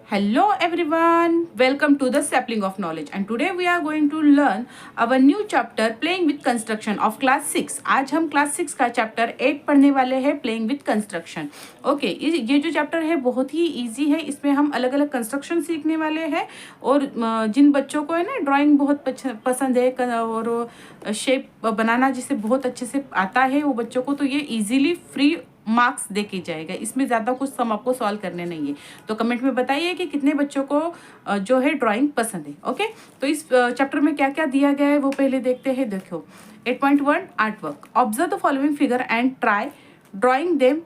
Hello everyone, welcome to the Sapling of Knowledge and today we are going to learn our new chapter Playing with Construction of class 6. आज हम class 6 का chapter 8 पढ़ने वाले हैं Playing with Construction. Okay ये जो chapter है बहुत ही इजी है, इसमें हम अलग अलग कंस्ट्रक्शन सीखने वाले हैं और जिन बच्चों को है ना ड्राइंग बहुत पसंद है और शेप बनाना जिसे बहुत अच्छे से आता है वो बच्चों को तो ये इजीली फ्री मार्क्स दे के जाएगा। इसमें ज़्यादा कुछ सम आपको सॉल्व करने नहीं है। तो कमेंट में बताइए कि कितने बच्चों को जो है ड्राइंग पसंद है। ओके, तो इस चैप्टर में क्या क्या दिया गया है वो पहले देखते हैं। देखो 8.1 art work, observe the following figure and try drawing them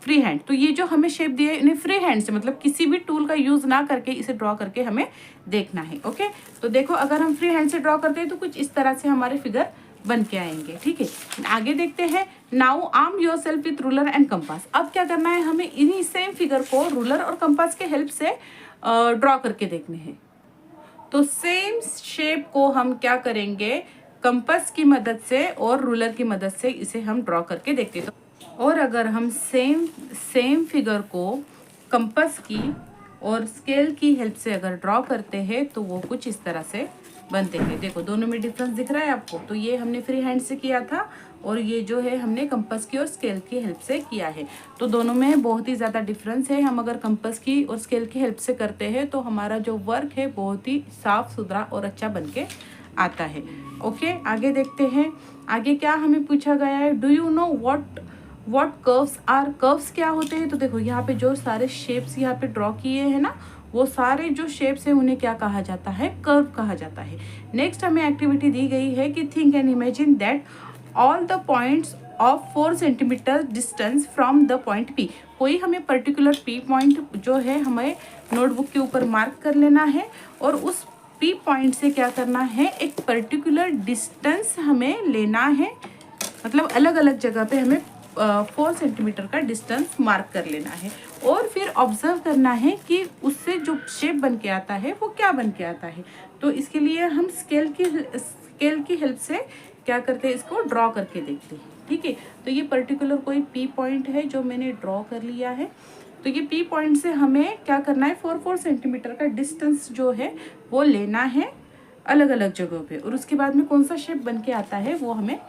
free hand. तो ये जो हमें शेप दिए इन्हें फ्री हैंड से मतलब किसी भी टूल का यूज ना करके इसे ड्रॉ करके हमें देखना है। ओके, तो देखो अगर हम फ्री हैंड से ड्रॉ करते हैं तो कुछ इस तरह से हमारे फिगर बन के आएंगे। ठीक है, आगे देखते हैं। Now arm your self with ruler and compass. अब क्या करना है, हमें इन्हीं सेम फिगर को रूलर और कंपास के हेल्प से ड्रॉ करके देखने हैं। तो सेम शेप को हम क्या करेंगे, कंपास की मदद से और रूलर की मदद से इसे हम ड्रॉ करके देखते हैं। और अगर हम सेम फिगर को कंपास की और स्केल की हेल्प से अगर ड्रॉ करते हैं तो वो कुछ इस तरह से बनते हैं। देखो दोनों में डिफरेंस दिख रहा है आपको। तो ये हमने फ्री हैंड से किया था और ये जो है हमने कंपास की और स्केल की हेल्प से किया है। तो दोनों में बहुत ही ज़्यादा डिफरेंस है। हम अगर कंपास की और स्केल की हेल्प से करते हैं तो हमारा जो वर्क है बहुत ही साफ सुथरा और अच्छा बन के आता है। ओके, आगे देखते हैं। आगे क्या हमें पूछा गया है, do you know what curves are. Curves क्या होते हैं, तो देखो यहाँ पे जो सारे शेप्स यहाँ पे ड्रॉ किए हैं ना, वो सारे जो शेप्स हैं उन्हें क्या कहा जाता है, कर्व कहा जाता है। नेक्स्ट हमें एक्टिविटी दी गई है कि think and imagine that all the points of 4 centimetre distance from the point P. कोई हमें पर्टिकुलर पी पॉइंट जो है हमें नोटबुक के ऊपर मार्क कर लेना है और उस पी पॉइंट से क्या करना है, एक पर्टिकुलर डिस्टेंस हमें लेना है। मतलब अलग अलग जगह पे हमें 4 सेंटीमीटर का डिस्टेंस मार्क कर लेना है और फिर ऑब्जर्व करना है कि उससे जो शेप बन के आता है वो क्या बन के आता है। तो इसके लिए हम स्केल की हेल्प से क्या करते हैं, इसको ड्रॉ करके देखते हैं। ठीक है, तो ये पर्टिकुलर कोई पी पॉइंट है जो मैंने ड्रॉ कर लिया है। तो ये पी पॉइंट से हमें क्या करना है, 4 सेंटीमीटर का डिस्टेंस जो है वो लेना है अलग अलग जगहों पे और उसके बाद में कौन सा शेप बन के आता है वो हमें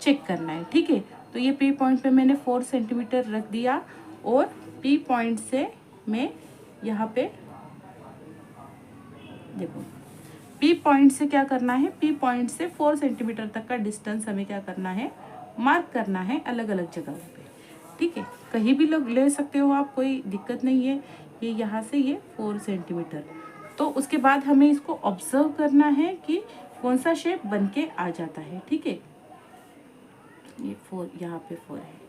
चेक करना है। ठीक है, तो ये पी पॉइंट पे मैंने 4 सेंटीमीटर रख दिया और पी पॉइंट से मैं यहाँ पे देखो पी पॉइंट से क्या करना है, पी पॉइंट से 4 सेंटीमीटर तक का डिस्टेंस हमें क्या करना है, मार्क करना है अलग अलग जगहों पे। ठीक है, कहीं भी लोग ले सकते हो आप, कोई दिक्कत नहीं है। ये यहाँ से ये 4 सेंटीमीटर। तो उसके बाद हमें इसको ऑब्जर्व करना है कि कौन सा शेप बन के आ जाता है। ठीक है, ये 4 यहाँ पे 4 है।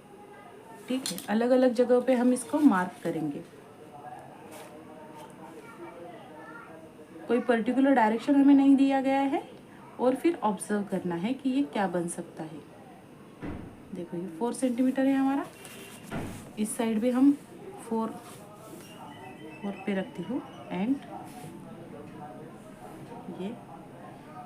ठीक है, अलग अलग जगह पे हम इसको मार्क करेंगे। कोई पर्टिकुलर डायरेक्शन हमें नहीं दिया गया है और फिर ऑब्जर्व करना है कि ये क्या बन सकता है। देखो ये 4 सेंटीमीटर है हमारा, इस साइड भी हम 4 पे रखती हूँ एंड ये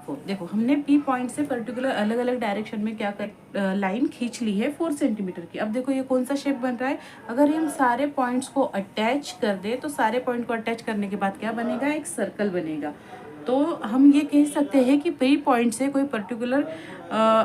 4। देखो हमने पी पॉइंट से पर्टिकुलर अलग अलग डायरेक्शन में क्या कर लाइन खींच ली है 4 सेंटीमीटर की। अब देखो ये कौन सा शेप बन रहा है। अगर हम सारे पॉइंट्स को अटैच कर दे तो सारे पॉइंट को अटैच करने के बाद क्या बनेगा, एक सर्कल बनेगा। तो हम ये कह सकते हैं कि पी पॉइंट से कोई पर्टिकुलर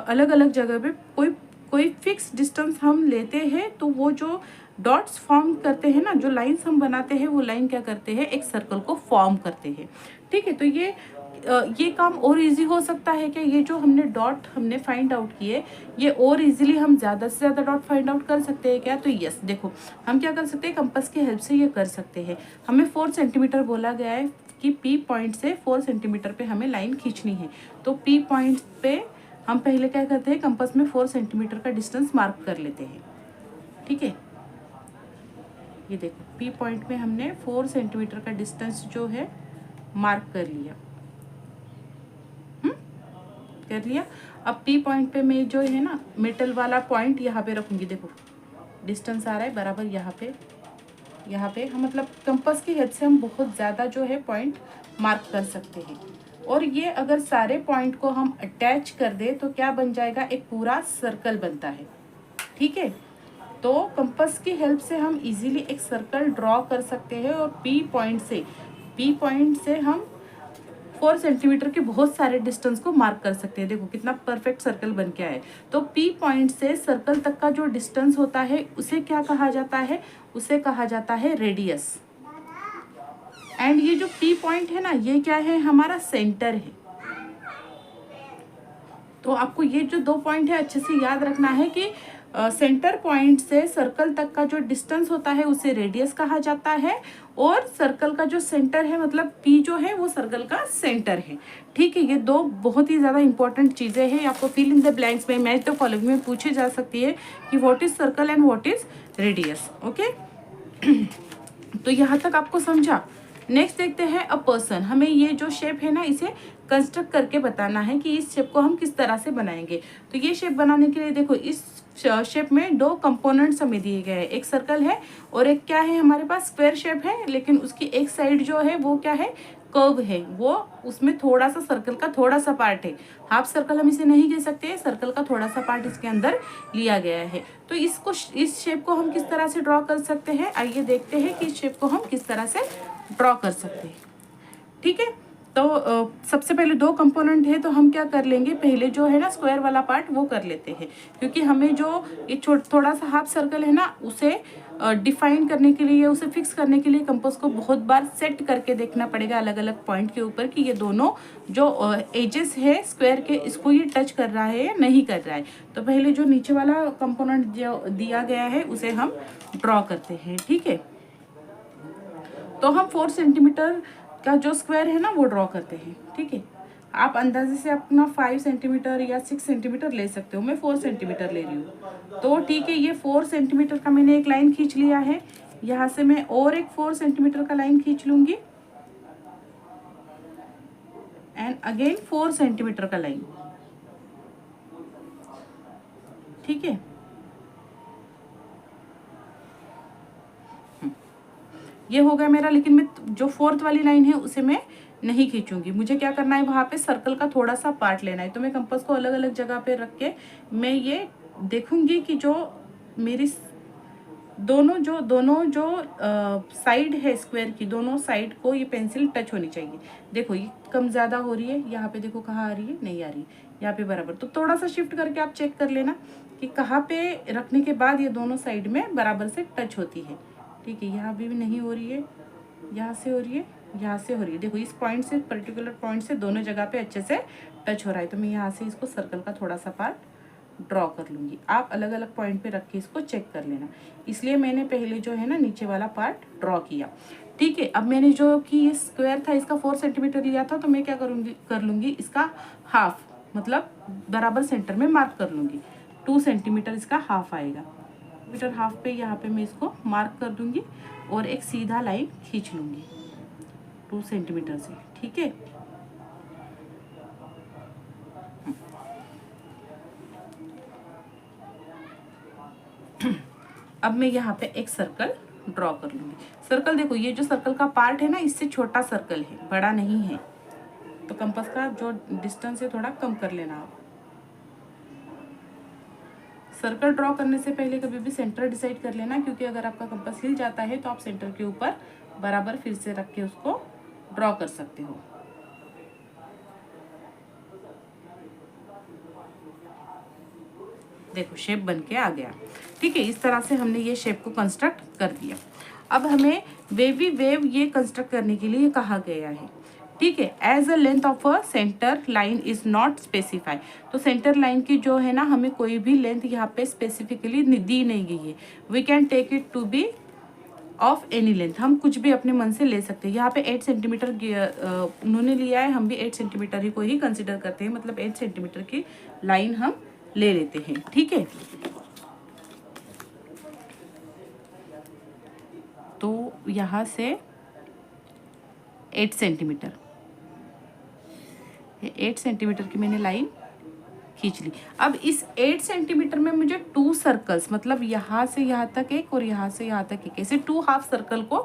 अलग अलग जगह पे कोई फिक्स डिस्टेंस हम लेते हैं तो वो जो डॉट्स फॉर्म करते हैं ना, जो लाइंस हम बनाते हैं वो लाइन क्या करते हैं, एक सर्कल को फॉर्म करते हैं। ठीक है, तो ये काम और इजी हो सकता है कि ये जो हमने डॉट हमने फाइंड आउट किए ये और इजीली हम ज़्यादा से ज़्यादा डॉट फाइंड आउट कर सकते हैं क्या। तो यस, देखो हम क्या कर सकते हैं, कंपास की हेल्प से ये कर सकते हैं। हमें 4 सेंटीमीटर बोला गया है कि पी पॉइंट से 4 सेंटीमीटर पे हमें लाइन खींचनी है। तो पी पॉइंट पे हम पहले क्या करते हैं, कंपास में 4 सेंटीमीटर का डिस्टेंस मार्क कर लेते हैं। ठीक है, ये देखो पी पॉइंट में हमने 4 सेंटीमीटर का डिस्टेंस जो है मार्क कर लिया। कर लिया। अब पी पॉइंट पे मैं जो है ना मेटल वाला पॉइंट यहाँ पे रखूंगी। देखो डिस्टेंस आ रहा है बराबर यहाँ पे हम मतलब कंपास की हेल्प से हम बहुत ज़्यादा जो है पॉइंट मार्क कर सकते हैं। और ये अगर सारे पॉइंट को हम अटैच कर दे तो क्या बन जाएगा, एक पूरा सर्कल बनता है। ठीक है, तो कंपास की हेल्प से हम इजीली एक सर्कल ड्रॉ कर सकते हैं और पी पॉइंट से हम 4 सेंटीमीटर के बहुत सारे डिस्टेंस को मार्क कर सकते हैं। देखो कितना परफेक्ट सर्कल बन के आए। तो पी पॉइंट से सर्कल तक का जो डिस्टेंस होता है उसे क्या कहा जाता है, उसे कहा जाता है रेडियस। एंड ये जो पी पॉइंट है ना, ये क्या है, हमारा सेंटर है। तो आपको ये जो 2 पॉइंट है अच्छे से याद रखना है कि सेंटर पॉइंट से सर्कल तक का जो डिस्टेंस होता है उसे रेडियस कहा जाता है, और सर्कल का जो सेंटर है मतलब पी जो है वो सर्कल का सेंटर है। ठीक है, ये 2 बहुत ही ज़्यादा इंपॉर्टेंट चीज़ें हैं। आपको फिल इन द ब्लैंक्स में, मैच द फॉलोइंग में पूछे जा सकती है कि what is circle and what is radius. Okay, तो यहाँ तक आपको समझा। नेक्स्ट देखते हैं अ पर्सन। हमें ये जो शेप है ना, इसे कंस्ट्रक्ट करके बताना है कि इस शेप को हम किस तरह से बनाएंगे। तो ये शेप बनाने के लिए देखो, इस शेप में 2 कंपोनेंट्स हमें दिए गए हैं। एक सर्कल है और एक क्या है, हमारे पास स्क्वायर शेप है, लेकिन उसकी एक साइड जो है वो क्या है, कर्व है। वो उसमें थोड़ा सा सर्कल का थोड़ा सा पार्ट है। हाफ सर्कल हम इसे नहीं कह सकते, सर्कल का थोड़ा सा पार्ट इसके अंदर लिया गया है। तो इस शेप को हम किस तरह से ड्रॉ कर सकते हैं, आइए देखते हैं कि इस शेप को हम किस तरह से ड्रॉ कर सकते हैं। ठीक है, तो सबसे पहले 2 कंपोनेंट है, तो हम क्या कर लेंगे, पहले जो है ना स्क्वायर वाला पार्ट वो कर लेते हैं, क्योंकि हमें जो ये थोड़ा सा हाफ सर्कल है ना, उसे डिफाइन करने के लिए, उसे फिक्स करने के लिए कंपास को बहुत बार सेट करके देखना पड़ेगा अलग अलग पॉइंट के ऊपर कि ये दोनों जो एजेस है स्क्वायर के, इसको ये टच कर रहा है या नहीं कर रहा है। तो पहले जो नीचे वाला कंपोनेंट जो दिया गया है उसे हम ड्रॉ करते हैं। ठीक है, तो हम 4 सेंटीमीटर का जो स्क्वायर है ना वो ड्रॉ करते हैं। ठीक है, आप अंदाजे से अपना 5 सेंटीमीटर या 6 सेंटीमीटर ले सकते हो। मैं 4 सेंटीमीटर ले रही हूँ। तो ठीक है, ये 4 सेंटीमीटर का मैंने एक लाइन खींच लिया है। यहाँ से मैं और एक 4 सेंटीमीटर का लाइन खींच लूंगी एंड अगेन 4 सेंटीमीटर का लाइन। ठीक है, ये हो गया मेरा, लेकिन मैं जो 4th वाली लाइन है उसे मैं नहीं खींचूंगी। मुझे क्या करना है, वहाँ पे सर्कल का थोड़ा सा पार्ट लेना है। तो मैं कंपास को अलग अलग जगह पे रख के मैं ये देखूंगी कि जो मेरी दोनों जो साइड है स्क्वायर की, दोनों साइड को ये पेंसिल टच होनी चाहिए। देखो ये कम ज़्यादा हो रही है, यहाँ पे देखो कहाँ आ रही है, नहीं आ रही, यहाँ पे बराबर। तो थोड़ा सा शिफ्ट करके आप चेक कर लेना कि कहाँ पे रखने के बाद ये दोनों साइड में बराबर से टच होती है। ठीक है, यहाँ भी नहीं हो रही है, यहाँ से हो रही है, यहाँ से हो रही है। देखो इस पॉइंट से, पर्टिकुलर पॉइंट से दोनों जगह पे अच्छे से टच हो रहा है। तो मैं यहाँ से इसको सर्कल का थोड़ा सा पार्ट ड्रॉ कर लूँगी। आप अलग अलग पॉइंट पे रख के इसको चेक कर लेना। इसलिए मैंने पहले जो है ना नीचे वाला पार्ट ड्रॉ किया। ठीक है, अब मैंने जो कि ये स्क्वायर था इसका 4 सेंटीमीटर लिया था, तो मैं क्या कर लूँगी इसका हाफ, मतलब बराबर सेंटर में मार्क कर लूँगी। 2 सेंटीमीटर इसका हाफ आएगा। मीटर हाफ पे यहाँ पे मैं इसको मार्क कर दूंगी और एक सीधा लाइन खींच लूंगी 2 सेंटीमीटर से। ठीक है, अब मैं यहाँ पे एक सर्कल ड्रॉ कर लूंगी। सर्कल देखो, ये जो सर्कल का पार्ट है ना, इससे छोटा सर्कल है, बड़ा नहीं है। तो कंपास का जो डिस्टेंस है थोड़ा कम कर लेना आप। सर्कल ड्रॉ करने से पहले कभी भी सेंटर डिसाइड कर लेना, क्योंकि अगर आपका कंपास हिल जाता है तो आप सेंटर के ऊपर बराबर फिर से रख के उसको ड्रॉ कर सकते हो। देखो शेप बन के आ गया। ठीक है, इस तरह से हमने ये शेप को कंस्ट्रक्ट कर दिया। अब हमें वेवी वेव ये कंस्ट्रक्ट करने के लिए कहा गया है। ठीक है, as a length of a centre line is not specify. तो सेंटर लाइन की जो है ना, हमें कोई भी लेंथ यहाँ पे स्पेसिफिकली दी नहीं गई है। We can take it to be of any length, हम कुछ भी अपने मन से ले सकते हैं। यहाँ पे 8 सेंटीमीटर उन्होंने लिया है, हम भी 8 सेंटीमीटर ही को ही कंसिडर करते हैं, मतलब 8 सेंटीमीटर की लाइन हम ले लेते हैं। ठीक है, तो यहाँ से 8 सेंटीमीटर, 8 सेंटीमीटर की मैंने लाइन खींच ली। अब इस 8 सेंटीमीटर में मुझे 2 सर्कल्स, मतलब यहाँ से यहाँ तक एक और यहाँ से यहाँ तक एक, ऐसे 2 हाफ सर्कल को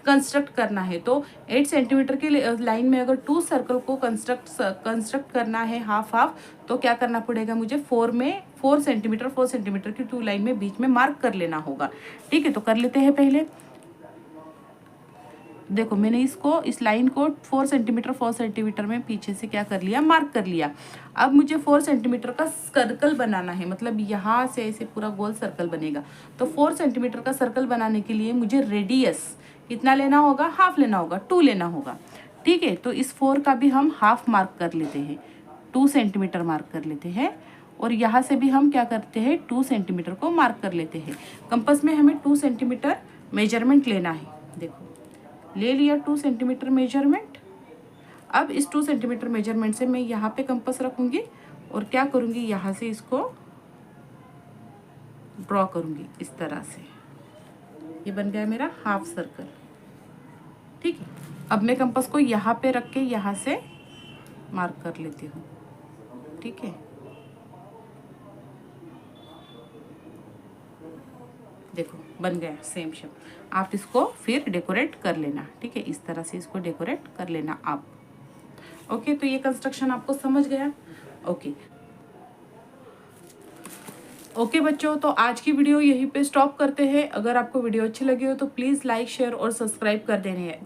कंस्ट्रक्ट करना है। तो 8 सेंटीमीटर की लाइन में अगर 2 सर्कल को कंस्ट्रक्ट करना है हाफ हाफ, तो क्या करना पड़ेगा मुझे 4 सेंटीमीटर की 2 लाइन में बीच में मार्क कर लेना होगा। ठीक है, तो कर लेते हैं पहले। देखो मैंने इस लाइन को 4 सेंटीमीटर में पीछे से क्या कर लिया, मार्क कर लिया। अब मुझे 4 सेंटीमीटर का सर्कल बनाना है, मतलब यहाँ से ऐसे पूरा गोल सर्कल बनेगा। तो 4 सेंटीमीटर का सर्कल बनाने के लिए मुझे रेडियस कितना लेना होगा, हाफ लेना होगा, 2 लेना होगा। ठीक है, तो इस 4 का भी हम हाफ मार्क कर लेते हैं, 2 सेंटीमीटर मार्क कर लेते हैं। और यहाँ से भी हम क्या करते हैं, 2 सेंटीमीटर को मार्क कर लेते हैं। कंपास में हमें 2 सेंटीमीटर मेजरमेंट लेना है। देखो ले लिया 2 सेंटीमीटर मेजरमेंट। अब इस 2 सेंटीमीटर मेजरमेंट से मैं यहाँ पे कंपास रखूँगी और क्या करूँगी, यहाँ से इसको ड्रॉ करूँगी इस तरह से। ये बन गया मेरा हाफ सर्कल। ठीक है, अब मैं कंपास को यहाँ पे रख के यहाँ से मार्क कर लेती हूँ। ठीक है, देखो बन गया सेम शेप। आप इसको फिर डेकोरेट कर लेना। ठीक है, इस तरह से इसको डेकोरेट कर लेना आप। ओके, तो ये कंस्ट्रक्शन आपको समझ गया। ओके बच्चों, तो आज की वीडियो यहीं पे स्टॉप करते हैं। अगर आपको वीडियो अच्छी लगी हो तो प्लीज़ लाइक शेयर और सब्सक्राइब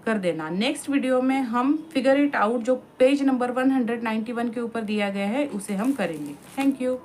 कर देना। नेक्स्ट वीडियो में हम फिगर इट आउट जो पेज नंबर 191 के ऊपर दिया गया है उसे हम करेंगे। Thank you.